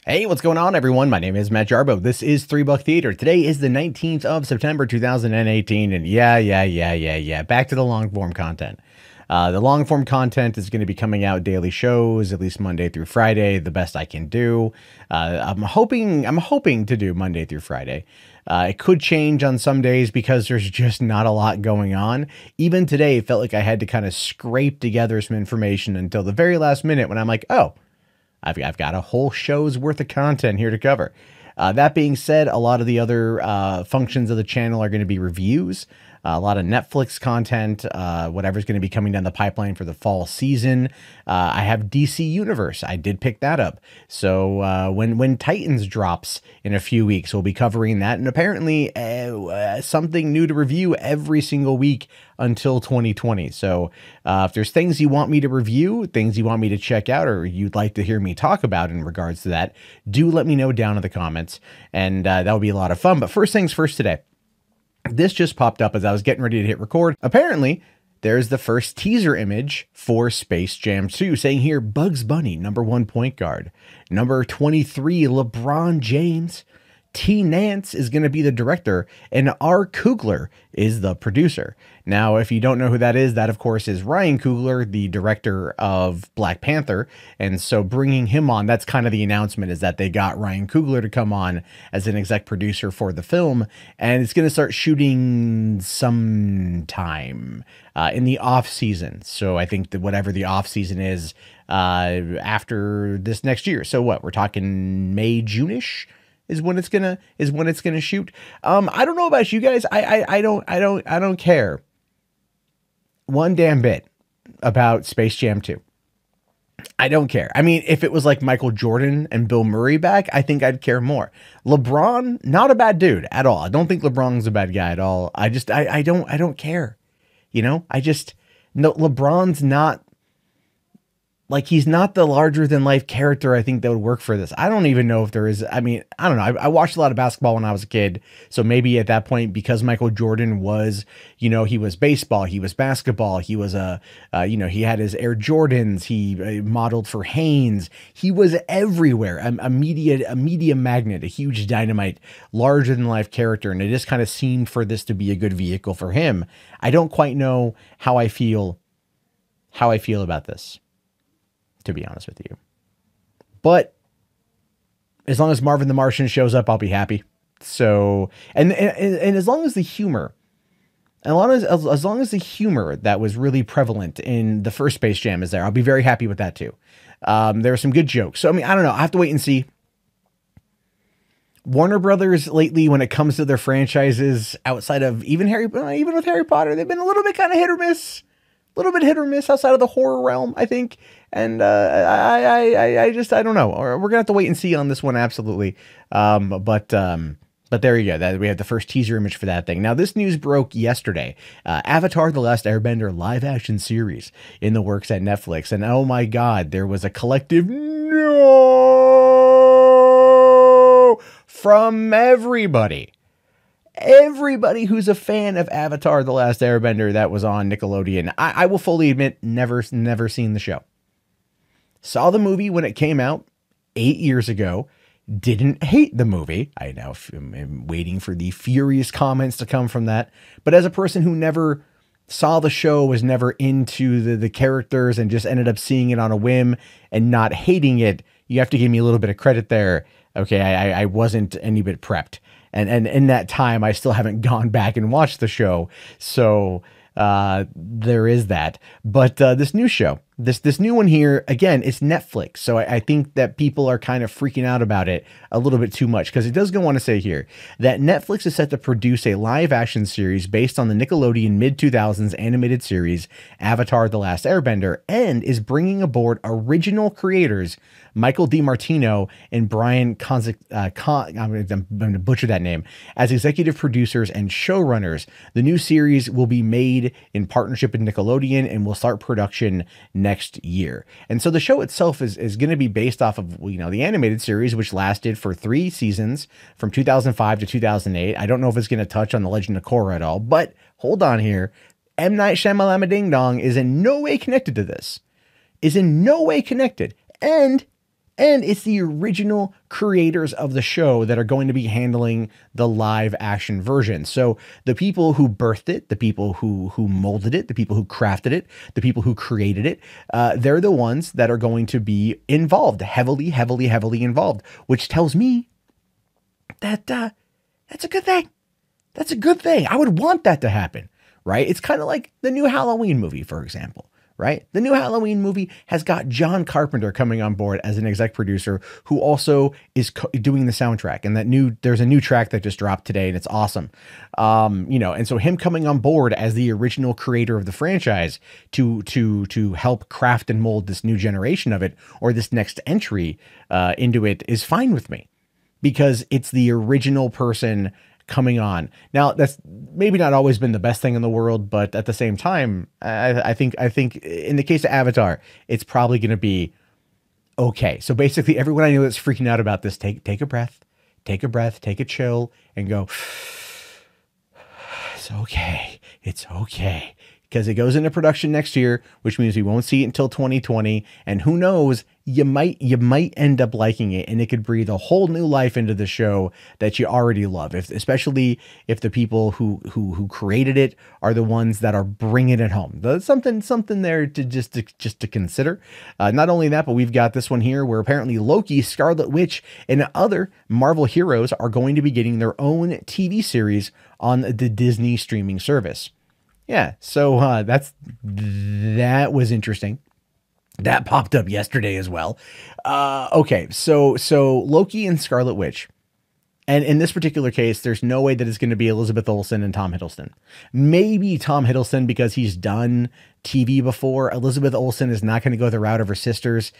Hey, what's going on, everyone? My name is Matt Jarbo. This is 3 Buck Theater. Today is the 19th of September, 2018, and yeah, back to the long-form content. The long-form content is going to be coming out daily shows, at least Monday through Friday, the best I can do. I'm hoping to do Monday through Friday. It could change on some days because there's just not a lot going on. Even today, it felt like I had to kind of scrape together some information until the very last minute when I'm like, oh, I've got a whole show's worth of content here to cover. That being said, a lot of the other functions of the channel are going to be reviews, a lot of Netflix content, whatever's going to be coming down the pipeline for the fall season. I have DC Universe. I did pick that up. So when Titans drops in a few weeks, we'll be covering that. And apparently something new to review every single week until 2020. So if there's things you want me to review, things you want me to check out, or you'd like to hear me talk about in regards to that, do let me know down in the comments. And that'll be a lot of fun. But first things first today. This just popped up as I was getting ready to hit record. Apparently, there's the first teaser image for Space Jam 2, saying here, Bugs Bunny, #1 point guard. Number 23, LeBron James. T. Nance is going to be the director, and R. Coogler is the producer. Now, if you don't know who that is, that, of course, is Ryan Coogler, the director of Black Panther. And so bringing him on, that's kind of the announcement, is that they got Ryan Coogler to come on as an exec producer for the film. And it's going to start shooting sometime in the off season. So I think that whatever the off season is after this next year. So what, we're talking May, June-ish? Is when it's gonna shoot. I don't know about you guys. I don't care one damn bit about Space Jam 2. I don't care. I mean, if it was like Michael Jordan and Bill Murray back, I think I'd care more. LeBron, not a bad dude at all. I don't think LeBron's a bad guy at all. I don't care. You know, no, LeBron's not. Like, he's not the larger-than-life character I think that would work for this. I don't even know if there is... I mean, I don't know. I watched a lot of basketball when I was a kid, so maybe at that point, because Michael Jordan was, you know, he was baseball, he was basketball, he was you know, he had his Air Jordans, he modeled for Hanes. He was everywhere, a media magnet, a huge dynamite, larger-than-life character, and it just kind of seemed for this to be a good vehicle for him. I don't quite know how I feel about this, to be honest with you. But as long as Marvin the Martian shows up, I'll be happy. So, and as long as the humor, as long as the humor that was really prevalent in the first Space Jam is there, I'll be very happy with that too. There are some good jokes. So, I mean, I don't know. I have to wait and see. Warner Brothers lately, when it comes to their franchises, outside of even with Harry Potter, they've been a little bit kind of hit or miss. A little bit hit or miss outside of the horror realm, I think. And I don't know. We're going to have to wait and see on this one, absolutely. But there you go. We have the first teaser image for that thing. Now, this news broke yesterday. Avatar: The Last Airbender live-action series in the works at Netflix. And oh my God, there was a collective no from everybody. Everybody who's a fan of Avatar: The Last Airbender that was on Nickelodeon. I will fully admit, never seen the show. Saw the movie when it came out 8 years ago. Didn't hate the movie. I now am waiting for the furious comments to come from that. But as a person who never saw the show, was never into the characters, and just ended up seeing it on a whim and not hating it, you have to give me a little bit of credit there. Okay, I wasn't any bit prepped. And in that time, I still haven't gone back and watched the show. So there is that. But this new show, this new one here, again, it's Netflix. So I think that people are kind of freaking out about it a little bit too much, because it does go on to say here that Netflix is set to produce a live action series based on the Nickelodeon mid-2000s animated series Avatar: The Last Airbender, and is bringing aboard original creators Michael DiMartino and Bryan I'm going to butcher that name, as executive producers and showrunners. The new series will be made in partnership with Nickelodeon and will start production next year. And so the show itself is going to be based off of, you know, the animated series, which lasted for 3 seasons from 2005 to 2008. I don't know if it's going to touch on The Legend of Korra at all, but hold on here. M. Night Shyamalan Ding Dong is in no way connected to this. Is in no way connected. And And it's the original creators of the show that are going to be handling the live action version. So the people who birthed it, the people who molded it, the people who crafted it, the people who created it, they're the ones that are going to be involved, heavily involved, which tells me that that's a good thing. That's a good thing. I would want that to happen, right? It's kind of like the new Halloween movie, for example. Right? The new Halloween movie has got John Carpenter coming on board as an exec producer who also is doing the soundtrack. And there's a new track that just dropped today and it's awesome. And so him coming on board as the original creator of the franchise to help craft and mold this new generation of it, or this next entry into it, is fine with me, because it's the original person coming on. Now, that's maybe not always been the best thing in the world, but at the same time, I think in the case of Avatar, it's probably going to be okay. So basically, everyone I know that's freaking out about this, take a breath, take a chill, and go, it's okay. It's okay. Because it goes into production next year, which means we won't see it until 2020. And who knows, you might end up liking it, and it could breathe a whole new life into the show that you already love. Especially if the people who created it are the ones that are bringing it home. There's something there to just to consider. Not only that, but we've got this one here where apparently Loki, Scarlet Witch, and other Marvel heroes are going to be getting their own TV series on the Disney streaming service. Yeah, so that was interesting. That popped up yesterday as well. Okay, so Loki and Scarlet Witch. And in this particular case, there's no way that it's going to be Elizabeth Olsen and Tom Hiddleston. Maybe Tom Hiddleston because he's done TV before. Elizabeth Olsen is not going to go the route of her sisters.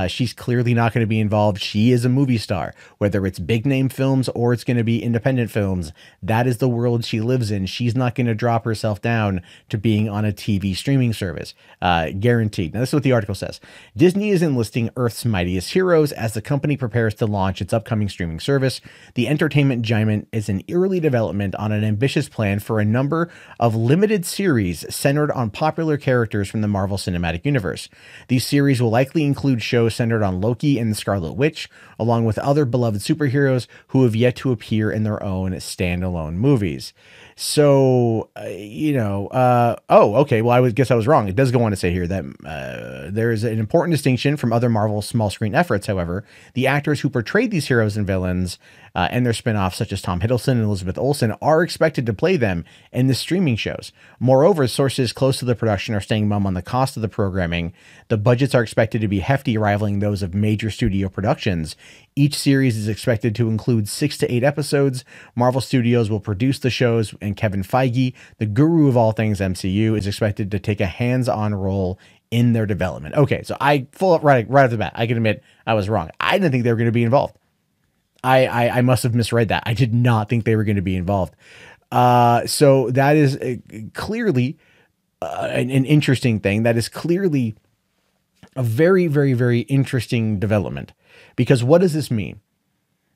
She's clearly not going to be involved. She is a movie star, whether it's big name films or it's going to be independent films. That is the world she lives in. She's not going to drop herself down to being on a TV streaming service. Guaranteed. Now, this is what the article says. Disney is enlisting Earth's mightiest heroes as the company prepares to launch its upcoming streaming service. The entertainment giant is in early development on an ambitious plan for a number of limited series centered on popular characters from the Marvel Cinematic Universe. These series will likely include shows centered on Loki and the Scarlet Witch, along with other beloved superheroes who have yet to appear in their own standalone movies. So, okay. Well, guess I was wrong. It does go on to say here that there is an important distinction from other Marvel small screen efforts. However, the actors who portrayed these heroes and villains and their spin-offs, such as Tom Hiddleston and Elizabeth Olsen, are expected to play them in the streaming shows. Moreover, sources close to the production are staying mum on the cost of the programming. The budgets are expected to be hefty, rivaling those of major studio productions. Each series is expected to include 6 to 8 episodes. Marvel Studios will produce the shows, and Kevin Feige, the guru of all things MCU, is expected to take a hands-on role in their development. Okay, so right off the bat, I can admit I was wrong. I didn't think they were going to be involved. I must have misread that. I did not think they were going to be involved. So that is clearly an interesting thing. That is clearly a very, very, very interesting development. Because what does this mean?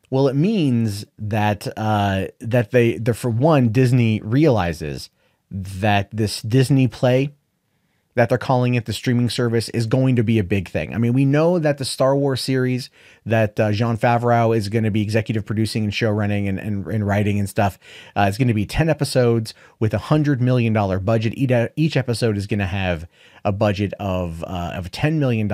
Well, it means that for one, Disney realizes that this Disney Play, that they're calling it, the streaming service, is going to be a big thing. I mean, we know that the Star Wars series that Jon Favreau is going to be executive producing and show running and writing and stuff, is going to be 10 episodes with $100 million budget. Each episode is going to have a budget of $10 million.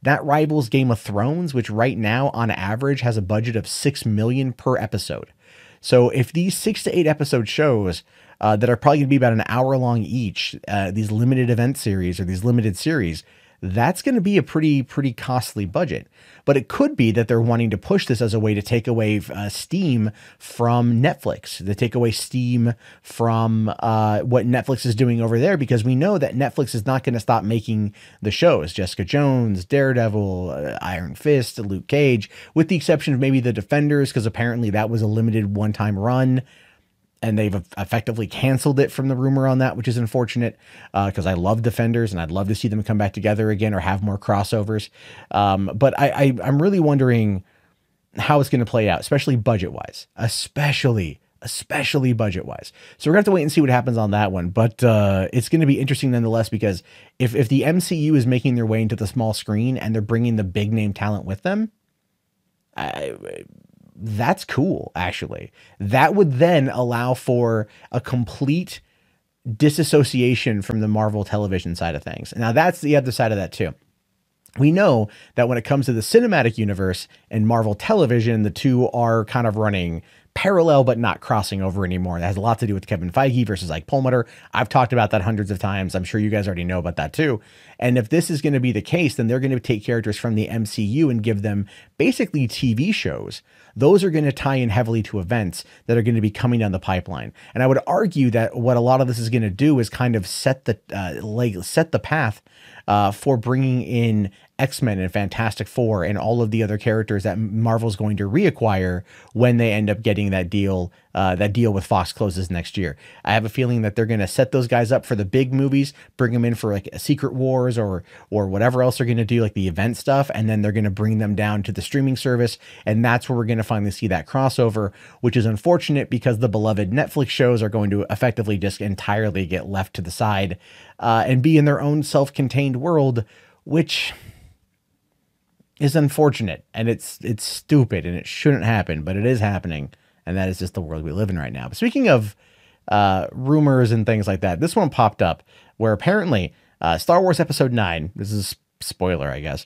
That rivals Game of Thrones, which right now on average has a budget of $6 million per episode. So if these 6 to 8 episode shows that are probably going to be about an hour long each, these limited event series or these limited series, that's going to be a pretty costly budget. But it could be that they're wanting to push this as a way to take away steam from Netflix, to take away steam from what Netflix is doing over there, because we know that Netflix is not going to stop making the shows. Jessica Jones, Daredevil, Iron Fist, Luke Cage, with the exception of maybe The Defenders, because apparently that was a limited one-time run. And they've effectively canceled it from the rumor on that, which is unfortunate because I love Defenders and I'd love to see them come back together again or have more crossovers. But I'm really wondering how it's going to play out, especially budget-wise, especially budget-wise. So we're going to have to wait and see what happens on that one. But it's going to be interesting nonetheless, because if the MCU is making their way into the small screen and they're bringing the big-name talent with them, That's cool, actually. That would then allow for a complete disassociation from the Marvel television side of things. Now, that's the other side of that, too. We know that when it comes to the cinematic universe and Marvel television, the two are kind of running parallel but not crossing over anymore. That has a lot to do with Kevin Feige versus Ike Perlmutter. I've talked about that hundreds of times. I'm sure you guys already know about that too. And if this is going to be the case, then they're going to take characters from the MCU and give them basically TV shows. Those are going to tie in heavily to events that are going to be coming down the pipeline. And I would argue that what a lot of this is going to do is kind of set the path for bringing in X-Men and Fantastic Four and all of the other characters that Marvel's going to reacquire when they end up getting that deal with Fox closes next year. I have a feeling that they're going to set those guys up for the big movies, bring them in for like a Secret Wars or whatever else they're going to do, like the event stuff, and then they're going to bring them down to the streaming service, and that's where we're going to finally see that crossover, which is unfortunate because the beloved Netflix shows are going to effectively just entirely get left to the side and be in their own self-contained world, which is unfortunate, and it's stupid, and it shouldn't happen, but it is happening, and that is just the world we live in right now. But speaking of rumors and things like that, this one popped up where apparently Star Wars Episode 9, this is a spoiler, I guess,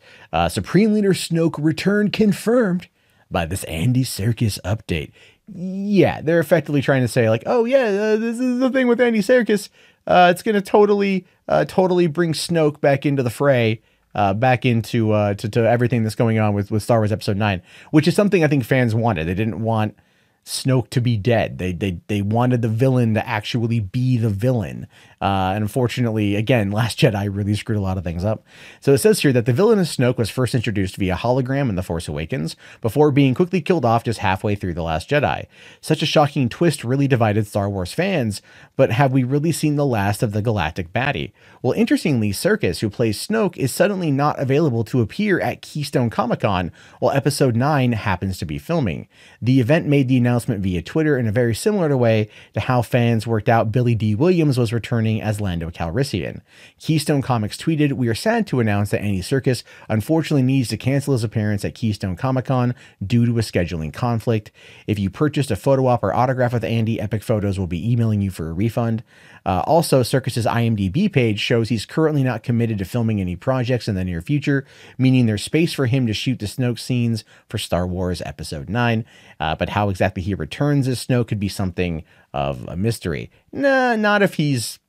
Supreme Leader Snoke return confirmed by this Andy Serkis update. Yeah, they're effectively trying to say like, oh yeah, this is the thing with Andy Serkis. It's going to totally bring Snoke back into the fray. Back into to everything that's going on with Star Wars Episode 9, which is something I think fans wanted. They didn't want Snoke to be dead. They wanted the villain to actually be the villain. And unfortunately, again, Last Jedi really screwed a lot of things up. So it says here that the villain of Snoke was first introduced via hologram in The Force Awakens before being quickly killed off just halfway through The Last Jedi. Such a shocking twist really divided Star Wars fans, but have we really seen the last of the galactic baddie? Well, interestingly, Serkis, who plays Snoke, is suddenly not available to appear at Keystone Comic Con while Episode 9 happens to be filming. The event made the announcement via Twitter in a very similar way to how fans worked out Billy D. Williams was returning as Lando Calrissian. Keystone Comics tweeted, "We are sad to announce that Andy Serkis unfortunately needs to cancel his appearance at Keystone Comic Con due to a scheduling conflict. If you purchased a photo op or autograph with Andy, Epic Photos will be emailing you for a refund." Also, Serkis's IMDb page shows he's currently not committed to filming any projects in the near future, meaning there's space for him to shoot the Snoke scenes for Star Wars Episode 9. But how exactly he returns as Snoke could be something of a mystery. Nah, not if he's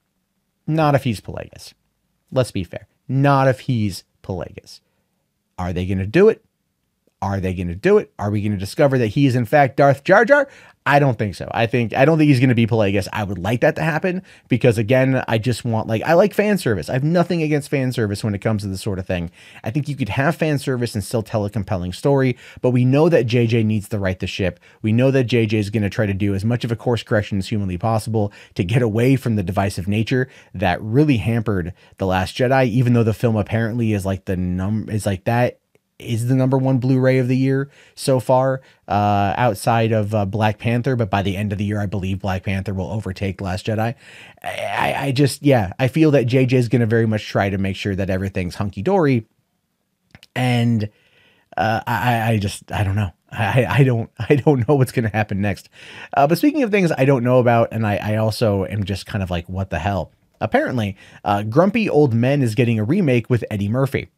Plagueis. Let's be fair. Not if he's Plagueis. Are they going to do it? Are they going to do it? Are we going to discover that he is in fact Darth Jar Jar? I don't think so. I don't think he's going to be Plagueis. I would like that to happen because, again, I just want, I like fan service. I have nothing against fan service when it comes to this sort of thing. I think you could have fan service and still tell a compelling story, but we know that JJ needs to right the ship. We know that JJ is going to try to do as much of a course correction as humanly possible to get away from the divisive nature that really hampered The Last Jedi, even though the film apparently is is the #1 Blu-ray of the year so far, outside of Black Panther. But by the end of the year, I believe Black Panther will overtake Last Jedi. I feel that JJ is going to very much try to make sure that everything's hunky-dory. And I don't know. I don't know what's going to happen next. But speaking of things I don't know about, and I also am just kind of like, what the hell? Apparently, Grumpy Old Men is getting a remake with Eddie Murphy,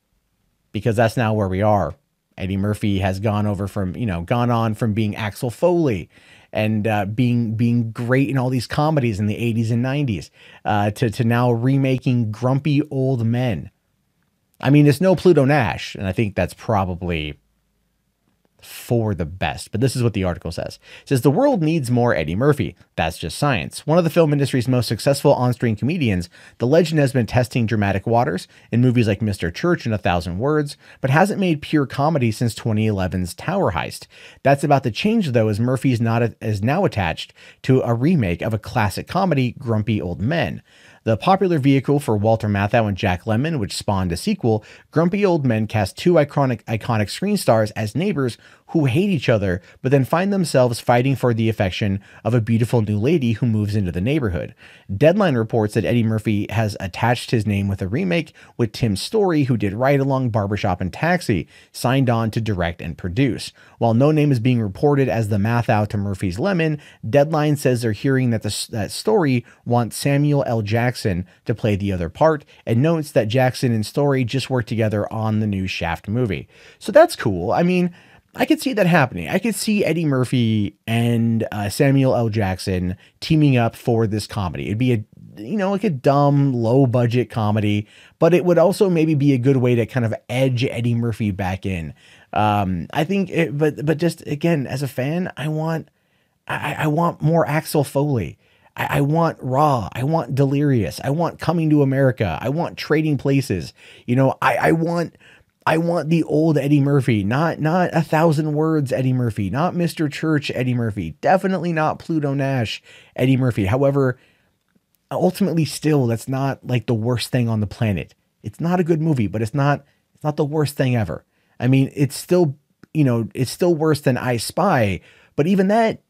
because that's now where we are. Eddie Murphy has gone on from being Axel Foley and being great in all these comedies in the 80s and 90s to now remaking Grumpy Old Men. I mean, it's no Pluto Nash, and I think that's probably for the best. But this is what the article says. It says, the world needs more Eddie Murphy. That's just science. One of the film industry's most successful on-screen comedians, the legend has been testing dramatic waters in movies like Mr. Church and 1,000 Words, but hasn't made pure comedy since 2011's Tower Heist. That's about to change, though, as Murphy is now attached to a remake of a classic comedy, Grumpy Old Men. The popular vehicle for Walter Matthau and Jack Lemmon, which spawned a sequel, Grumpy Old Men cast two iconic screen stars as neighbors who hate each other, but then find themselves fighting for the affection of a beautiful new lady who moves into the neighborhood. Deadline reports that Eddie Murphy has attached his name with a remake, with Tim Story, who did Ride Along, Barbershop, and Taxi, signed on to direct and produce. While no name is being reported as the math out to Murphy's Lemon, Deadline says they're hearing that that Story wants Samuel L. Jackson to play the other part, and notes that Jackson and Story just worked together on the new Shaft movie. So that's cool. I mean, I could see that happening. I could see Eddie Murphy and Samuel L. Jackson teaming up for this comedy. It'd be like a dumb, low budget comedy, but it would also maybe be a good way to kind of edge Eddie Murphy back in. I think, but just again, as a fan, I want more Axel Foley. I want Raw. I want Delirious. I want Coming to America. I want Trading Places. I want the old Eddie Murphy, not 1,000 Words Eddie Murphy, not Mr. Church Eddie Murphy, definitely not Pluto Nash Eddie Murphy. However, ultimately still, that's not like the worst thing on the planet. It's not a good movie, but it's not the worst thing ever. I mean, it's still worse than I Spy, but even that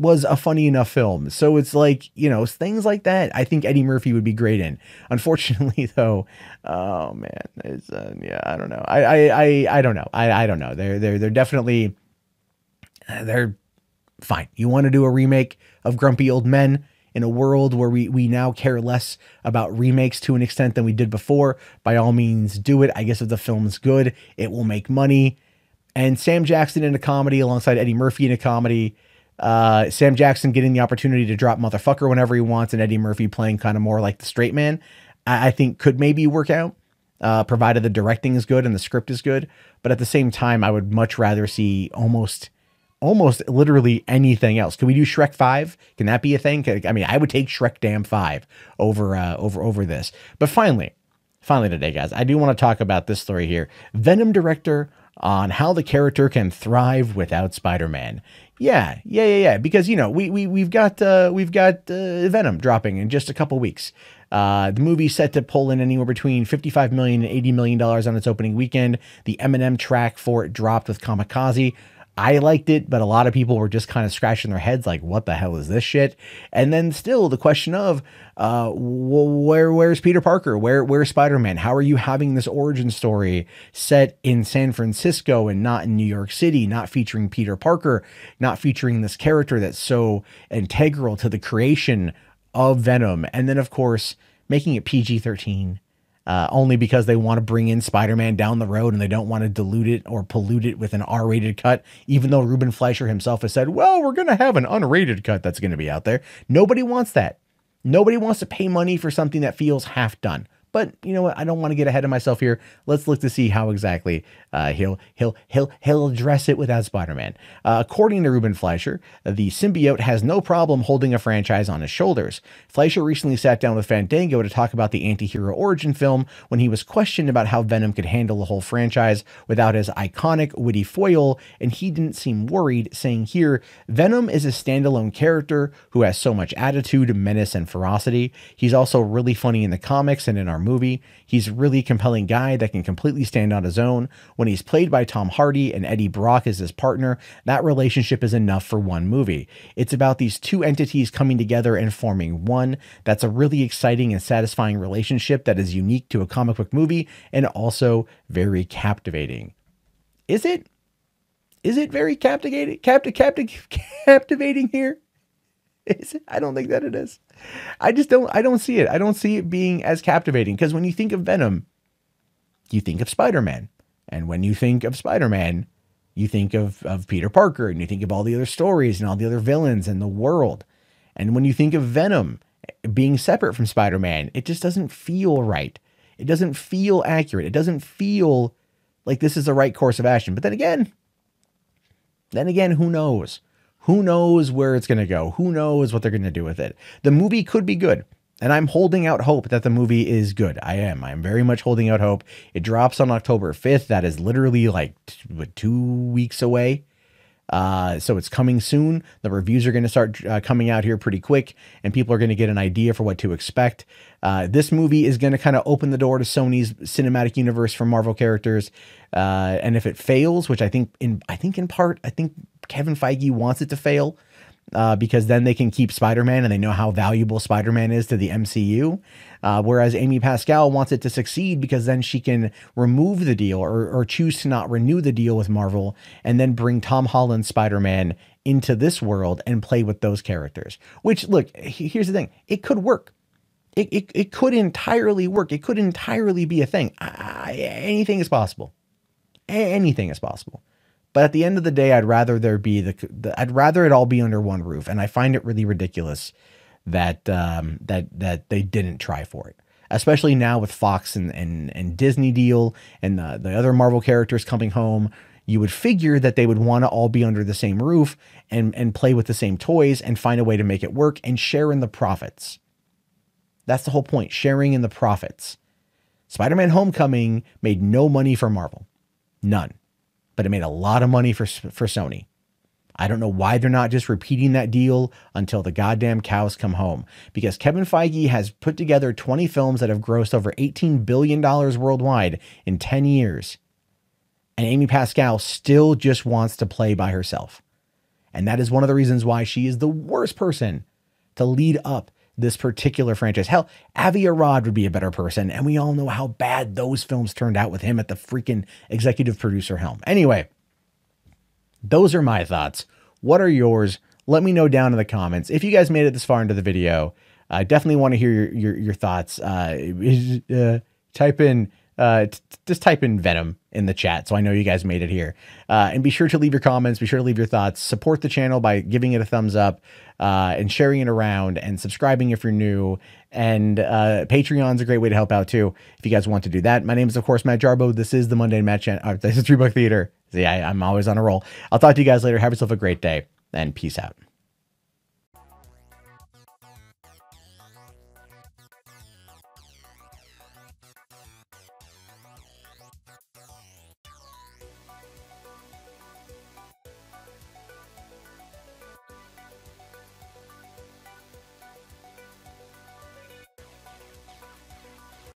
was a funny enough film. So it's like, things like that, I think Eddie Murphy would be great in. Unfortunately, though, oh man, it's I don't know. I don't know. I don't know. They're definitely, they're fine. You want to do a remake of Grumpy Old Men in a world where we now care less about remakes to an extent than we did before, by all means do it. I guess if the film's good, it will make money. And Sam Jackson in a comedy alongside Eddie Murphy in a comedy, Sam Jackson getting the opportunity to drop motherfucker whenever he wants, and Eddie Murphy playing kind of more like the straight man, I think could maybe work out, provided the directing is good and the script is good. But at the same time, I would much rather see almost literally anything else. Can we do Shrek 5? Can that be a thing? I mean, I would take Shrek Damn 5 over this. But finally today, guys, I do want to talk about this story here. Venom director on how the character can thrive without Spider-Man. Yeah. Because we've got Venom dropping in just a couple weeks. The movie's set to pull in anywhere between $55 million and $80 million on its opening weekend. The Eminem track for it dropped with Kamikaze. I liked it, but a lot of people were just kind of scratching their heads like, what the hell is this shit? And then still the question of, where's Peter Parker? Where's Spider-Man? How are you having this origin story set in San Francisco and not in New York City, not featuring Peter Parker, not featuring this character that's so integral to the creation of Venom? And then, of course, making it PG-13. Only because they want to bring in Spider-Man down the road and they don't want to dilute it or pollute it with an R-rated cut, even though Ruben Fleischer himself has said, well, we're going to have an unrated cut that's going to be out there. Nobody wants that. Nobody wants to pay money for something that feels half done. But you know what? I don't want to get ahead of myself here. Let's look to see how exactly he'll address it without Spider-Man. According to Ruben Fleischer, the symbiote has no problem holding a franchise on his shoulders. Fleischer recently sat down with Fandango to talk about the anti-hero origin film when he was questioned about how Venom could handle the whole franchise without his iconic witty foil, and he didn't seem worried, saying here, Venom is a standalone character who has so much attitude, menace, and ferocity. He's also really funny in the comics and in our movie. He's a really compelling guy that can completely stand on his own. When he's played by Tom Hardy and Eddie Brock as his partner, that relationship is enough for one movie. It's about these two entities coming together and forming one. That's a really exciting and satisfying relationship that is unique to a comic book movie and also very captivating. Is it very captivating here? Is it? I don't think that it is. I don't see it. I don't see it being as captivating, because when you think of Venom, you think of Spider-Man. And when you think of Spider-Man, you think of Peter Parker, and you think of all the other stories and all the other villains and the world. And when you think of Venom being separate from Spider-Man, it just doesn't feel right. It doesn't feel accurate. It doesn't feel like this is the right course of action. But then again, who knows? Who knows where it's going to go? Who knows what they're going to do with it? The movie could be good, and I'm holding out hope that the movie is good. I'm very much holding out hope. It drops on October 5th. That is literally like 2 weeks away. So it's coming soon. The reviews are going to start coming out here pretty quick, and people are going to get an idea for what to expect. This movie is going to kind of open the door to Sony's cinematic universe for Marvel characters. And if it fails, which I think in part, I think Kevin Feige wants it to fail, because then they can keep Spider-Man, and they know how valuable Spider-Man is to the MCU. Whereas Amy Pascal wants it to succeed because then she can remove the deal or choose to not renew the deal with Marvel, and then bring Tom Holland's Spider-Man into this world and play with those characters. Which, look, here's the thing. It could work. It could entirely work. It could entirely be a thing. Anything is possible. Anything is possible. But at the end of the day, I'd rather there be I'd rather it all be under one roof. And I find it really ridiculous that that they didn't try for it, especially now with Fox and Disney deal and the other Marvel characters coming home. You would figure that they would want to all be under the same roof and play with the same toys and find a way to make it work and share in the profits. That's the whole point, sharing in the profits. Spider-Man Homecoming made no money for Marvel. None. But it made a lot of money for Sony. I don't know why they're not just repeating that deal until the goddamn cows come home. Because Kevin Feige has put together 20 films that have grossed over $18 billion worldwide in 10 years. And Amy Pascal still just wants to play by herself. And that is one of the reasons why she is the worst person to lead up this particular franchise. Hell, Avi Arad would be a better person, and we all know how bad those films turned out with him at the freaking executive producer helm. Anyway, those are my thoughts. What are yours? Let me know down in the comments. If you guys made it this far into the video, I definitely want to hear your thoughts. Just type in Venom in the chat so I know you guys made it here. And be sure to leave your comments. Be sure to leave your thoughts. Support the channel by giving it a thumbs up and sharing it around and subscribing if you're new. And Patreon's a great way to help out too if you guys want to do that. My name is, of course, Matt Jarbo. This is the Monday Matt channel. This is 3 Buck Theater. See, I'm always on a roll. I'll talk to you guys later. Have yourself a great day and peace out.